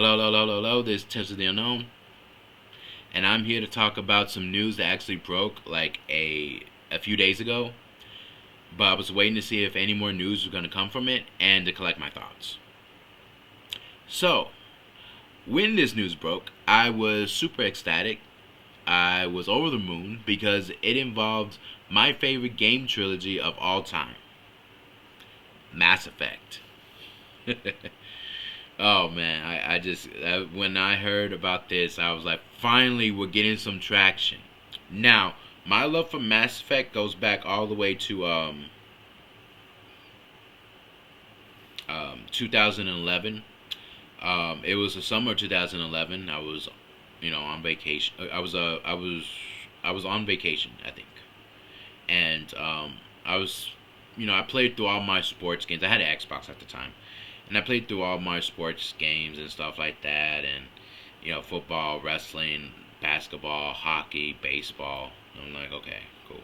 Hello, hello, hello, hello. This is Test of the Unknown, and I'm here to talk about some news that actually broke like a few days ago. But I was waiting to see if any more news was going to come from it and to collect my thoughts. So, when this news broke, I was super ecstatic. I was over the moon because it involved my favorite game trilogy of all time, Mass Effect. Oh man, when I heard about this, I was like, finally, we're getting some traction. Now, my love for Mass Effect goes back all the way to 2011. It was the summer of 2011. I was, on vacation. I was on vacation, I think, and I was, I played through all my sports games. I had an Xbox at the time, and I played through all my sports games and stuff like that, and football, wrestling, basketball, hockey, baseball. I'm like, okay, cool.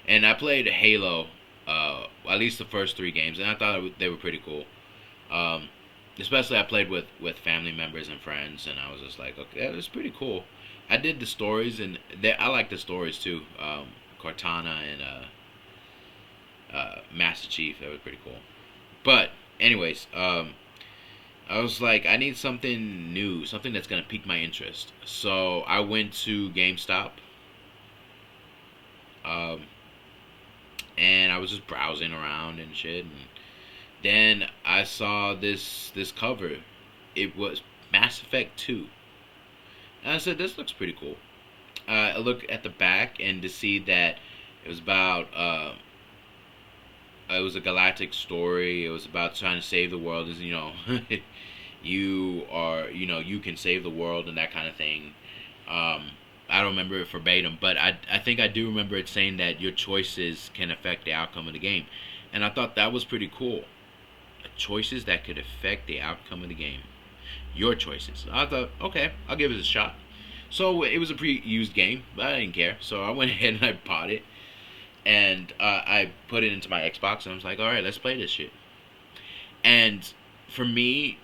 And I played Halo, at least the first three games, and I thought they were pretty cool. Um, Especially I played with family members and friends, and I was just like, okay, it was pretty cool. I did the stories, and I like the stories too. Cortana and Master Chief, that was pretty cool. But anyways, I was like, I need something new, something that's gonna pique my interest. So I went to GameStop, um, and I was just browsing around and shit. And then I saw this cover. It was Mass Effect 2, and I said, this looks pretty cool. I looked at the back and to see that it was about it was a galactic story. It was about trying to save the world. Is you can save the world and that kind of thing. Um, I don't remember it verbatim, but I think I do remember it saying that your choices can affect the outcome of the game, and I thought that was pretty cool. Choices that could affect the outcome of the game. Your choices. I thought, okay, I'll give it a shot. So it was a pre-used game, but I didn't care. So I went ahead and I bought it, and I put it into my Xbox, and I was like, all right, let's play this shit. And for me,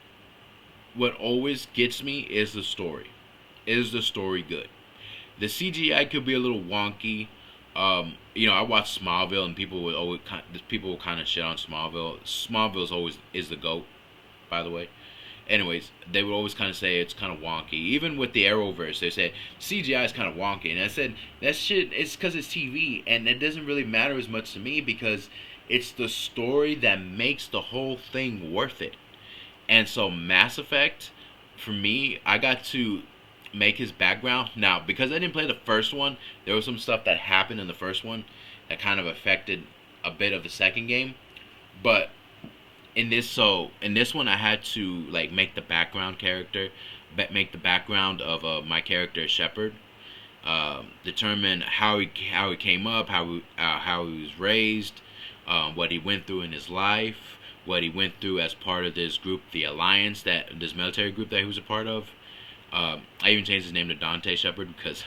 what always gets me is the story. Is the story good? The CGI could be a little wonky. I watched Smallville, and people will kind of shit on Smallville. Smallville's always is the goat, by the way. Anyways, they would always kind of say it's kind of wonky. Even with the Arrowverse, they say CGI is kind of wonky, and I said that shit. It's because it's TV, and it doesn't really matter as much to me because it's the story that makes the whole thing worth it. And so Mass Effect, for me, I got to make his background. Now, because I didn't play the first one, there was some stuff that happened in the first one that kind of affected a bit of the second game. But in this one, I had to like make the background character, make the background of my character Shepard, determine how he came up, how he was raised, what he went through in his life, what he went through as part of this group, the Alliance, this military group that he was a part of. I even changed his name to Dante Shepard because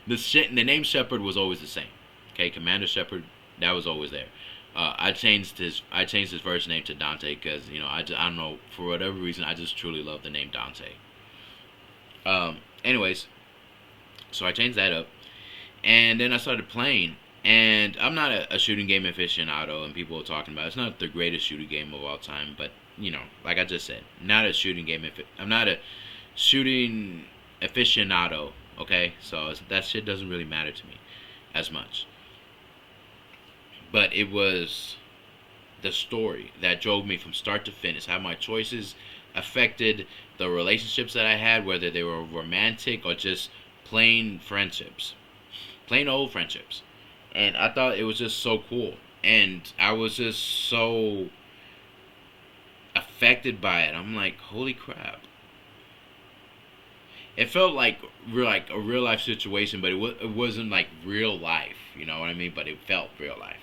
the name Shepard was always the same. Okay, Commander Shepard, that was always there. I changed his first name to Dante because I don't know, for whatever reason, I just truly love the name Dante. Anyways, so I changed that up, and then I started playing. And I'm not a shooting game aficionado, and people are talking about it's not the greatest shooting game of all time, but like I just said, not a shooting game. I'm not a shooting aficionado, okay? So that shit doesn't really matter to me as much. But it was the story that drove me from start to finish. How my choices affected the relationships that I had, whether they were romantic or just plain friendships, plain old friendships. And I thought it was just so cool. And I was just so affected by it. I'm like, holy crap. It felt like a real life situation, but it wasn't like real life. You know what I mean? But it felt real life.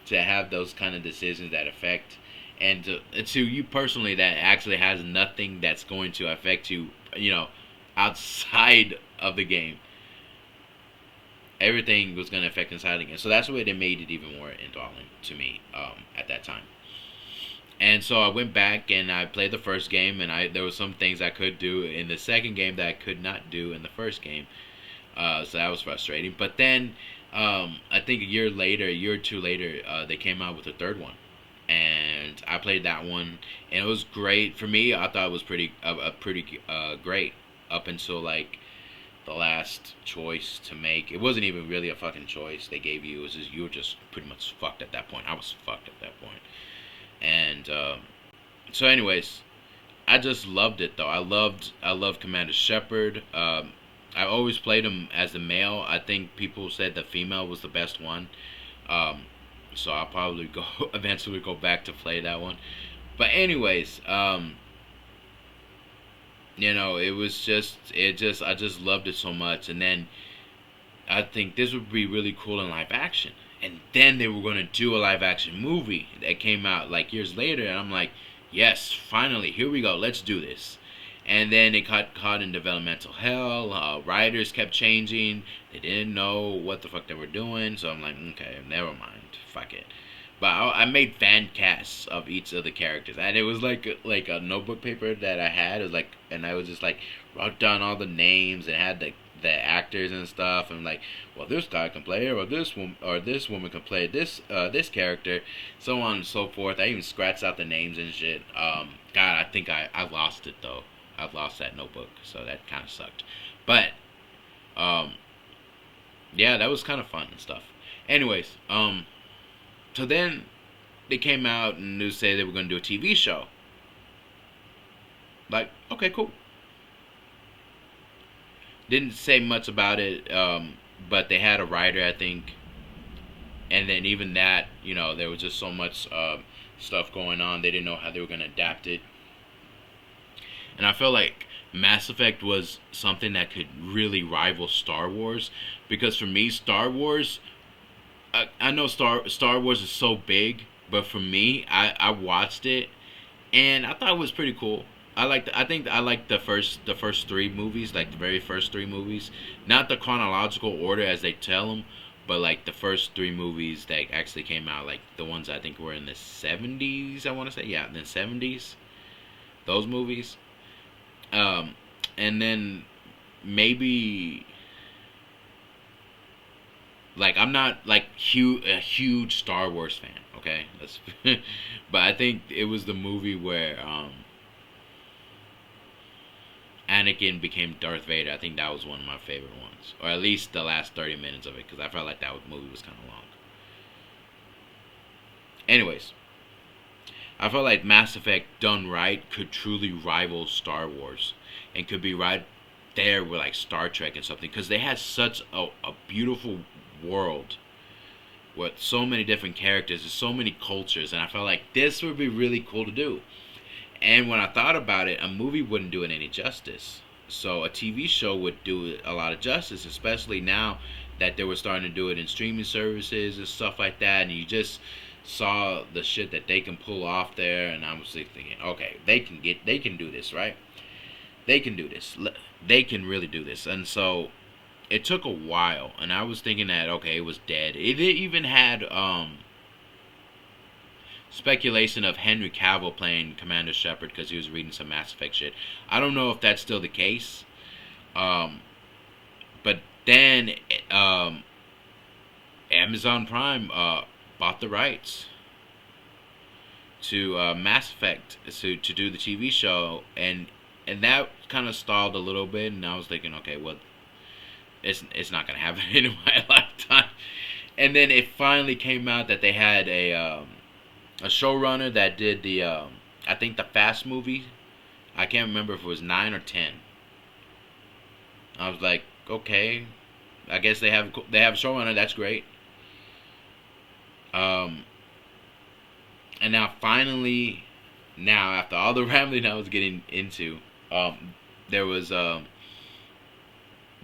To have those kind of decisions that affect, and to you personally, that actually has nothing that's going to affect you, outside of the game. Everything was going to affect inside the game. So that's why they made it even more enthralling to me at that time. And so I went back and I played the first game, and there were some things I could do in the second game that I could not do in the first game. So that was frustrating. But then I think a year later, a year or two later, they came out with a third one, and I played that one, and it was great for me. I thought it was pretty great up until like the last choice to make. It wasn't even really a fucking choice they gave you. It was just you were just pretty much fucked at that point. I was fucked at that point. And so, anyways, I just loved it though. I loved Commander Shepard. I always played him as the male. I think people said the female was the best one. Um, so I'll probably go eventually go back to play that one. But anyways, it was just I just loved it so much. And then I think this would be really cool in live action. And then they were going to do a live action movie that came out like years later, and I'm like, yes, finally, here we go, let's do this. And then it got caught in developmental hell. Writers kept changing. They didn't know what the fuck they were doing. So I'm like, okay, never mind, fuck it. But I made fan casts of each of the characters, and it was like a notebook paper that I had. It was like, and I was just like wrote down all the names and had the actors and stuff, and like, well, this guy can play her, or this woman can play this character, so on and so forth. I even scratched out the names and shit. God, I think I lost it though. I lost that notebook, so that kind of sucked. But um, yeah, that was kind of fun and stuff. Anyways, so then they came out and they said they were going to do a TV show. Like, okay, cool. Didn't say much about it, but they had a writer, I think. And then even that, there was just so much stuff going on. They didn't know how they were going to adapt it. And I felt like Mass Effect was something that could really rival Star Wars. Because for me, Star Wars, I know Star Wars is so big, but for me, I watched it and I thought it was pretty cool. I think I liked the first three movies, like the very first three movies, not the chronological order as they tell them, but like the first three movies that actually came out, like the ones I think were in the 70s. I want to say, yeah, in the 70s. Those movies, um, and then maybe like I'm not like a huge Star Wars fan. Okay, that's but I think it was the movie where Anakin became Darth Vader. I think that was one of my favorite ones, or at least the last 30 minutes of it, because I felt like that movie was kind of long. Anyways, I felt like Mass Effect done right could truly rival Star Wars, and could be right there with like Star Trek and something, because they had such a beautiful world with so many different characters and so many cultures, and I felt like this would be really cool to do. And when I thought about it, a movie wouldn't do it any justice. So a TV show would do it a lot of justice, especially now that they were starting to do it in streaming services and stuff like that. And you just saw the shit that they can pull off there, and I was thinking, okay, they can do this, right? They can do this. They can really do this. And so it took a while, and I was thinking that okay, it was dead. It even had speculation of Henry Cavill playing Commander Shepard because he was reading some Mass Effect shit. I don't know if that's still the case. But then Amazon Prime bought the rights to Mass Effect to do the TV show, and that kind of stalled a little bit. And I was thinking, okay, well, it's not gonna happen in my lifetime. And then it finally came out that they had a showrunner that did the I think the Fast movie. I can't remember if it was 9 or 10. I was like, okay, I guess they have a showrunner. That's great. And now finally, now after all the rambling I was getting into, there was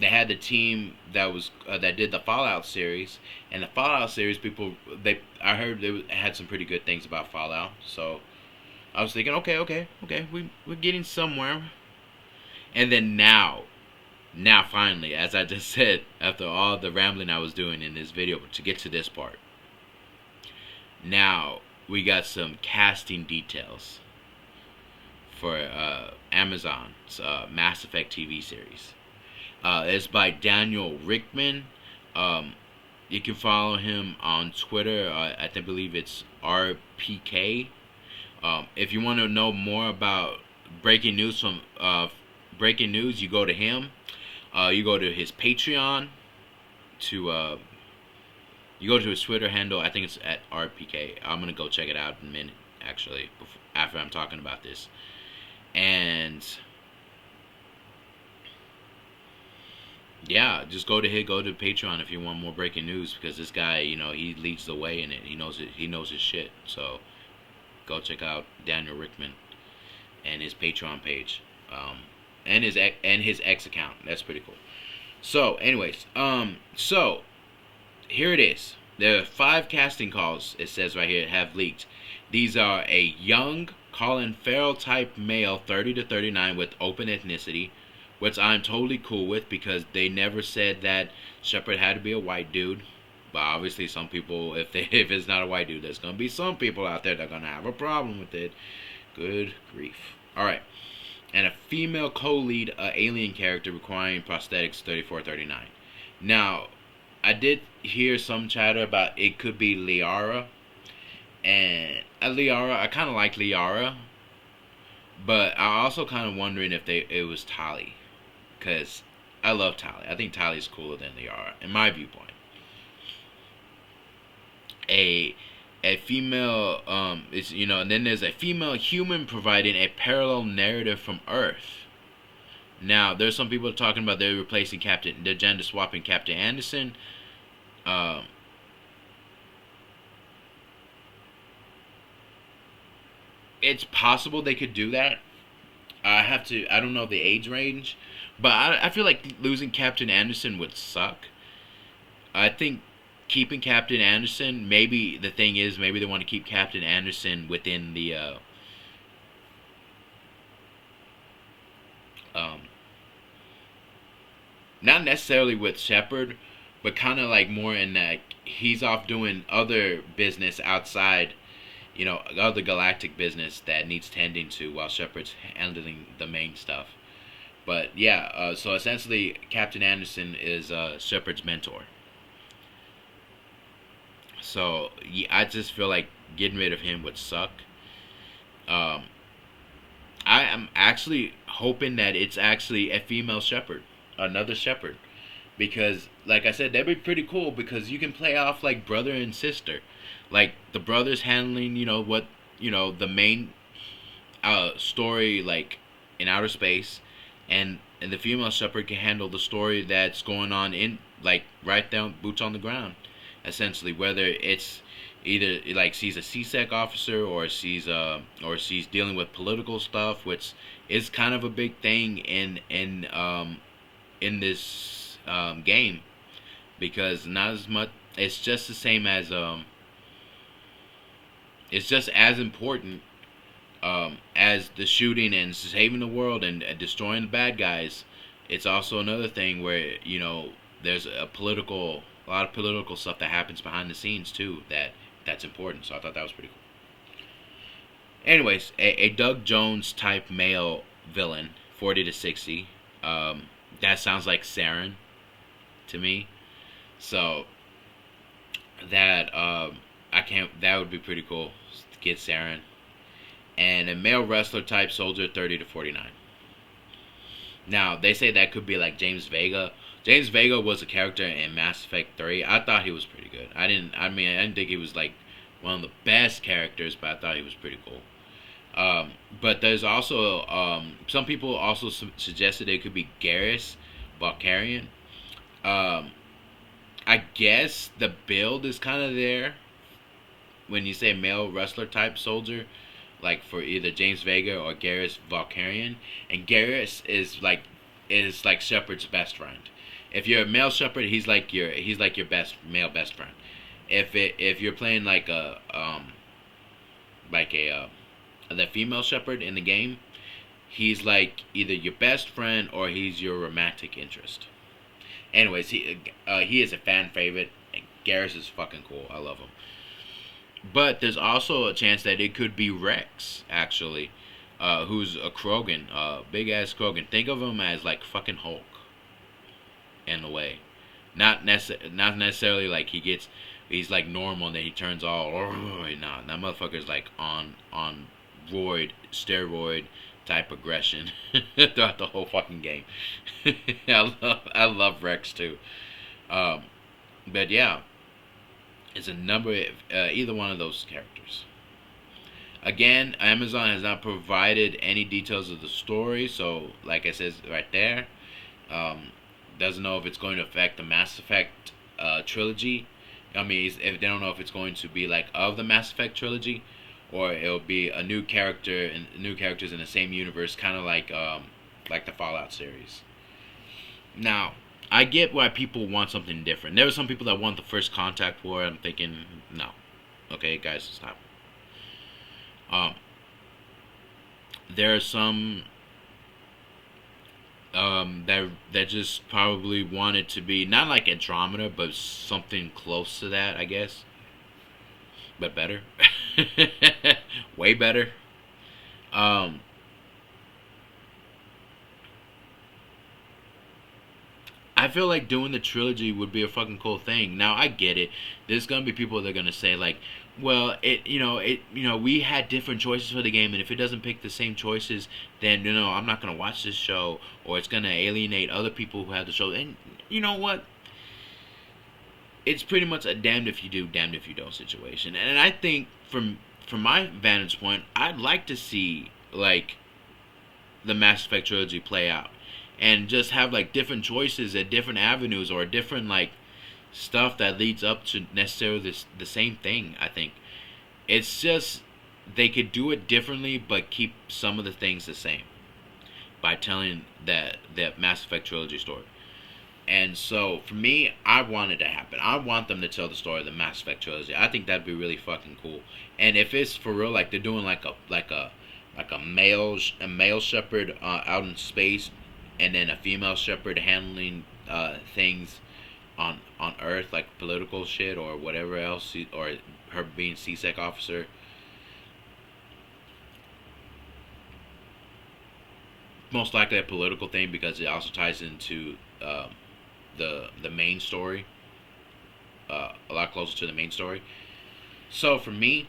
they had the team that did the Fallout series, and the Fallout series people I heard they had some pretty good things about Fallout. So I was thinking, okay, we're getting somewhere. And then now finally, as I just said, after all the rambling I was doing in this video to get to this part, now we got some casting details for Amazon's Mass Effect TV series. It's by Daniel Richtman. Um, you can follow him on Twitter. Believe it's RPK. If you want to know more about breaking news, you go to him. You go to his Patreon. You go to his Twitter handle. I think it's at RPK. I'm gonna go check it out in a minute. Actually, after I'm talking about this, and yeah, just go to Patreon if you want more breaking news, because this guy, he leads the way in it. He knows it. He knows his shit. So go check out Daniel Richtman and his Patreon page, and his X account. That's pretty cool. So, anyways, so here it is. There are 5 casting calls. It says right here have leaked. These are a young Colin Farrell type male, 30 to 39, with open ethnicity, which I'm totally cool with, because they never said that Shepard had to be a white dude. But obviously, some people, if it's not a white dude, there's gonna be some people out there that are gonna have a problem with it. Good grief! All right, and a female co-lead, alien character requiring prosthetics, 34-39. Now, I did hear some chatter about it could be Liara, and Liara, I kind of like Liara, but I also kind of wondering if it was Tali, because I love Tali. I think Tali's cooler than Liara, in my viewpoint. A female, and then there's a female human providing a parallel narrative from Earth. Now, there's some people talking about they're gender swapping Captain Anderson. It's possible they could do that. I don't know the age range, but I feel like losing Captain Anderson would suck. I think keeping Captain Anderson, maybe the thing is, maybe they want to keep Captain Anderson within the not necessarily with Shepard, but kind of like more in that he's off doing other business outside, other galactic business that needs tending to, while Shepard's handling the main stuff. But yeah, so essentially Captain Anderson is Shepard's mentor. So yeah, I just feel like getting rid of him would suck. Um, I am actually hoping that it's actually a female Shepard, another Shepard, because like I said, that'd be pretty cool, because you can play off like brother and sister, like the brothers handling the main story, like in outer space, and the female Shepard can handle the story that's going on in, like, right down, boots on the ground, essentially, whether it's either like she's a CSEC officer, or she's dealing with political stuff, which is kind of a big thing in this game, because not as much, it's just the same as it's just as important as the shooting and saving the world and destroying the bad guys. It's also another thing where there's a lot of political stuff that happens behind the scenes too, that's important. So I thought that was pretty cool. Anyways, a Doug Jones type male villain, 40 to 60. That sounds like Saren to me. So that would be pretty cool to get Saren. And a male wrestler type soldier, 30 to 49. Now, they say that could be like James Vega. James Vega was a character in Mass Effect 3. I thought he was pretty good. I didn't think he was like one of the best characters, but I thought he was pretty cool. But there's also some people also suggested it could be Garrus Valkyrian. I guess the build is kind of there when you say male wrestler type soldier, like for either James Vega or Garrus Valkyrian. And Garrus is like Shepard's best friend. If you're a male Shepard, he's like your male best friend. If you're playing like the female Shepard in the game, he's like either your best friend or he's your romantic interest. Anyways, he is a fan favorite. And Garrus is fucking cool. I love him. But there's also a chance that it could be Rex, actually, who's a Krogan, big ass Krogan. Think of him as like fucking Hulk in a way. Not necessarily like he's like normal and then he turns all nah, that motherfucker's like on steroid type aggression throughout the whole fucking game. I love Rex too. Um, but yeah, it's a number of either one of those characters. Again, Amazon has not provided any details of the story, so like I said right there, um, doesn't know if it's going to affect the Mass Effect trilogy. I mean, if they don't know if it's going to be like of the Mass Effect trilogy, or it'll be a new character and new characters in the same universe, kind of like the Fallout series. Now, I get why people want something different. There are some people that want the First Contact War. I'm thinking, no, okay, guys, stop. Um, there are some that just probably want it to be not like Andromeda, but something close to that, I guess, but better, way better. Um, I feel like doing the trilogy would be a fucking cool thing. Now I get it. There's gonna be people that are gonna say like, well, we had different choices for the game, and if it doesn't pick the same choices, then I'm not gonna watch this show, or it's gonna alienate other people who have the show. And you know what? It's pretty much a damned if you do, damned if you don't situation. And I think from my vantage point, I'd like to see like the Mass Effect trilogy play out, and just have like different choices at different avenues or different like stuff that leads up to necessarily the same thing. I think it's just they could do it differently, but keep some of the things the same by telling that Mass Effect trilogy story. And so for me, I want it to happen. I want them to tell the story of the Mass Effect trilogy. I think that'd be really fucking cool. And if it's for real, like they're doing like a male shepherd out in space, and then a female shepherd handling things on Earth, like political shit or whatever else, or her being CSEC officer. Most likely a political thing because it also ties into the main story, a lot closer to the main story. So for me,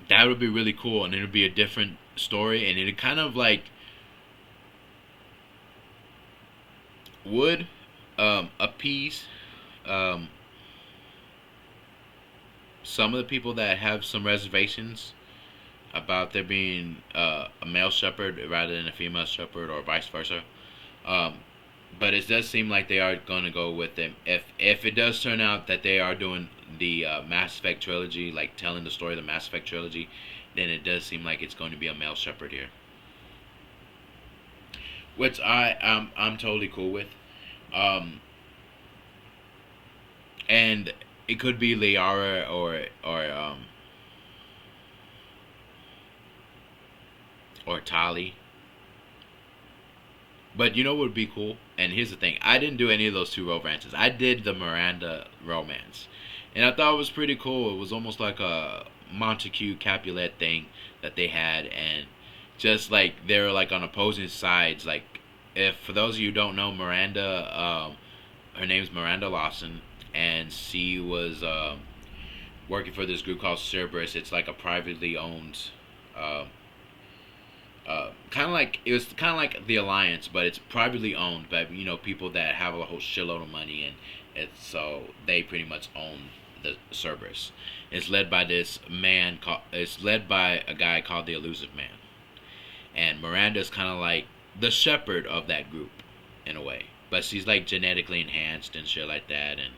that would be really cool, and it would be a different story, and it kind of like would appease um, some of the people that have some reservations about there being a male shepherd rather than a female shepherd, or vice versa. Um, but it does seem like they are going to go with them. If it does turn out that they are doing the Mass Effect trilogy, like telling the story of the Mass Effect trilogy, then it does seem like it's going to be a male shepherd here, which I'm totally cool with. Um, and it could be Liara or Tali. But you know what would be cool? And here's the thing: I didn't do any of those two romances. I did the Miranda romance, and I thought it was pretty cool. It was almost like a Montague Capulet thing that they had, and just like they were like on opposing sides. Like, if for those of you who don't know, Miranda, her name's Miranda Lawson, and she was working for this group called Cerberus. It's like a privately owned. Uh, kind of like it was kind of like the Alliance, but it's privately owned by people that have a whole shitload of money, and so they pretty much own the Cerberus. It's led by this man called. It's led by a guy called the Elusive Man, and Miranda's kind of like the shepherd of that group in a way, but she's like genetically enhanced and shit like that, and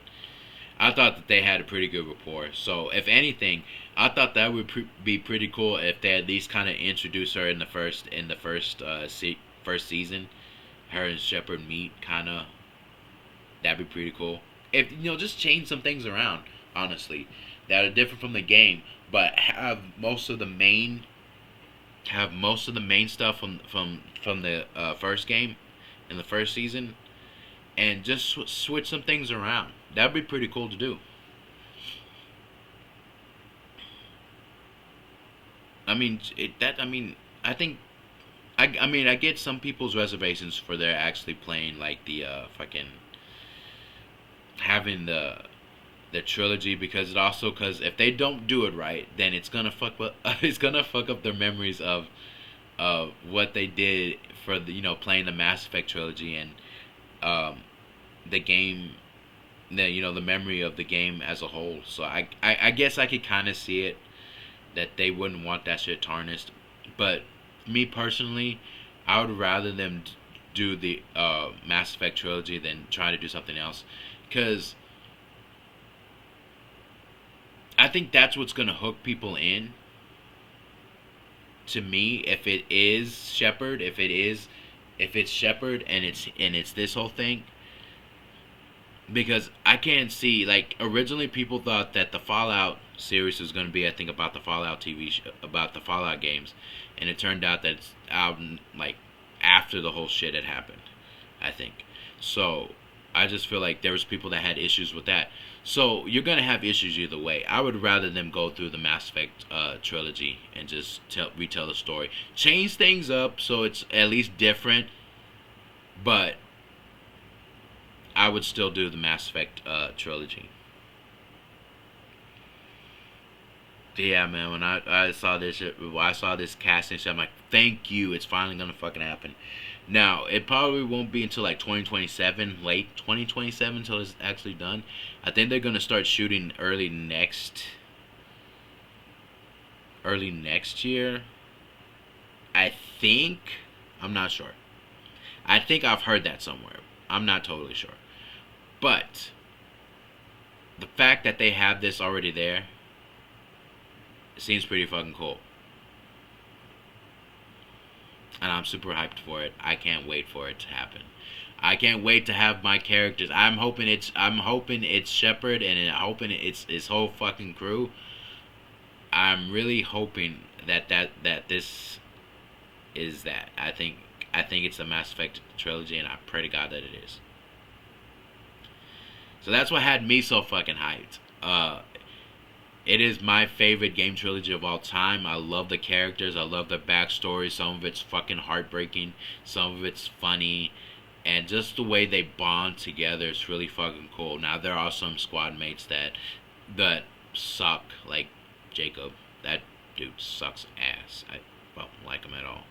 I thought that they had a pretty good rapport. So if anything, I thought that would be pretty cool if they at least kind of introduce her in the first season. Her and Shepard meet, kind of. That'd be pretty cool. If just change some things around, honestly, that are different from the game, but have most of the main stuff from the first game in the first season, and just switch some things around. That'd be pretty cool to do. I mean, I think I mean, I get some people's reservations for their actually playing like the fucking having the trilogy, because it also, because if they don't do it right, then it's gonna fuck up it's gonna fuck up their memories of what they did for the, playing the Mass Effect trilogy, and um the game, the memory of the game as a whole. So I guess I could kind of see it, that they wouldn't want that shit tarnished. But me personally, I would rather them do the Mass Effect trilogy than try to do something else, because I think that's what's gonna hook people in. To me, if it is Shepard, if it's Shepard and it's this whole thing, because I can't see, like, originally people thought that the Fallout series was going to be, I think, about the Fallout TV show, about the Fallout games, and it turned out that it's out like after the whole shit had happened, I think. So I just feel like there was people that had issues with that. So you're gonna have issues either way. I would rather them go through the Mass Effect trilogy and just retell the story, change things up so it's at least different, but I would still do the Mass Effect trilogy. Yeah, man. When I saw this shit, I saw this casting shit, I'm like, thank you. It's finally gonna fucking happen. Now, it probably won't be until like 2027, late 2027, until it's actually done. I think they're gonna start shooting early next year. I think. I'm not sure. I think I've heard that somewhere. I'm not totally sure. But the fact that they have this already there seems pretty fucking cool. And I'm super hyped for it. I can't wait for it to happen. I can't wait to have my characters. I'm hoping it's Shepard, and I'm hoping it's his whole fucking crew. I'm really hoping that this is that. I think it's the Mass Effect trilogy, and I pray to God that it is. So that's what had me so fucking hyped. It is my favorite game trilogy of all time. I love the characters. I love the backstory. Some of it's fucking heartbreaking. Some of it's funny. And just the way they bond together is really fucking cool. Now, there are some squad mates that suck. Like Jacob. That dude sucks ass. I don't like him at all.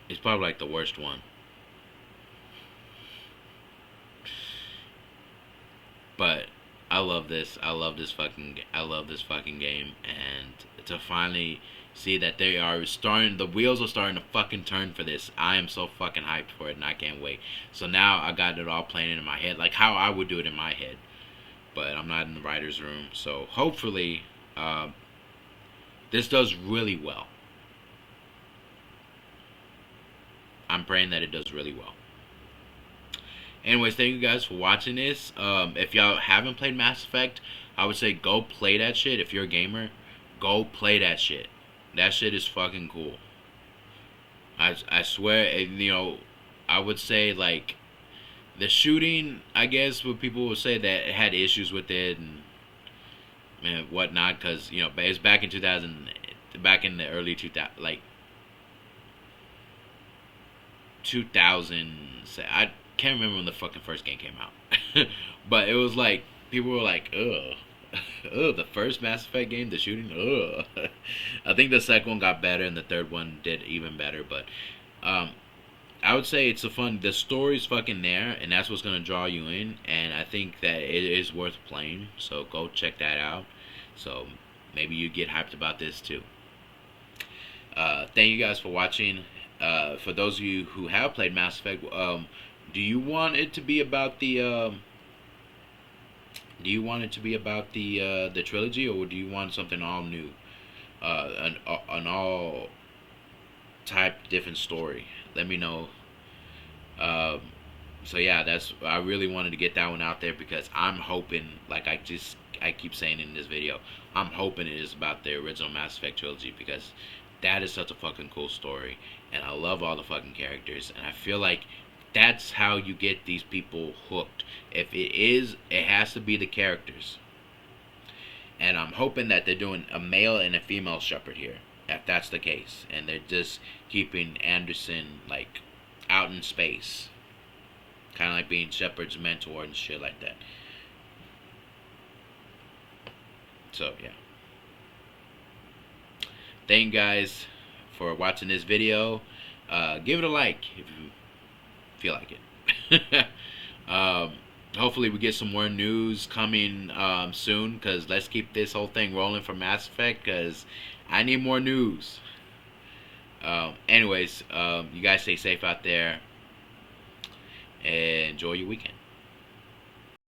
He's probably like the worst one. But I love this. I love this fucking game, and to finally see that the wheels are starting to fucking turn for this. I am so fucking hyped for it, and I can't wait. So now I got it all playing in my head, like how I would do it in my head. But I'm not in the writer's room, so hopefully uh, this does really well. I'm praying that it does really well. Anyways, thank you guys for watching this. If y'all haven't played Mass Effect, I would say go play that shit. If you're a gamer, go play that shit. That shit is fucking cool. I swear, I would say, like, the shooting, I guess what people would say that it had issues with it and whatnot, because, it's back in 2000, back in the early 2000, like, 2000s. I can't remember when the fucking first game came out. But it was like, people were like, ugh. Ugh, the first Mass Effect game, the shooting, ugh. I think the second one got better and the third one did even better, but um, I would say the story's fucking there, and that's what's gonna draw you in, and I think that it is worth playing, so go check that out. So maybe you get hyped about this too. Thank you guys for watching. For those of you who have played Mass Effect, do you want it to be about the trilogy, or do you want something all new, an all type different story? Let me know. Um, so yeah, I really wanted to get that one out there because I'm hoping, like I keep saying in this video, I'm hoping it is about the original Mass Effect trilogy, because that is such a fucking cool story, and I love all the fucking characters, and I feel like that's how you get these people hooked. If it is, it has to be the characters. And I'm hoping that they're doing a male and a female shepherd here, if that's the case, and they're just keeping Anderson like out in space, kind of like being Shepard's mentor and shit like that. So yeah, thank you guys for watching this video. Give it a like if you feel like it. Hopefully we get some more news coming soon, because let's keep this whole thing rolling for Mass Effect, because I need more news. Anyways, you guys stay safe out there and enjoy your weekend.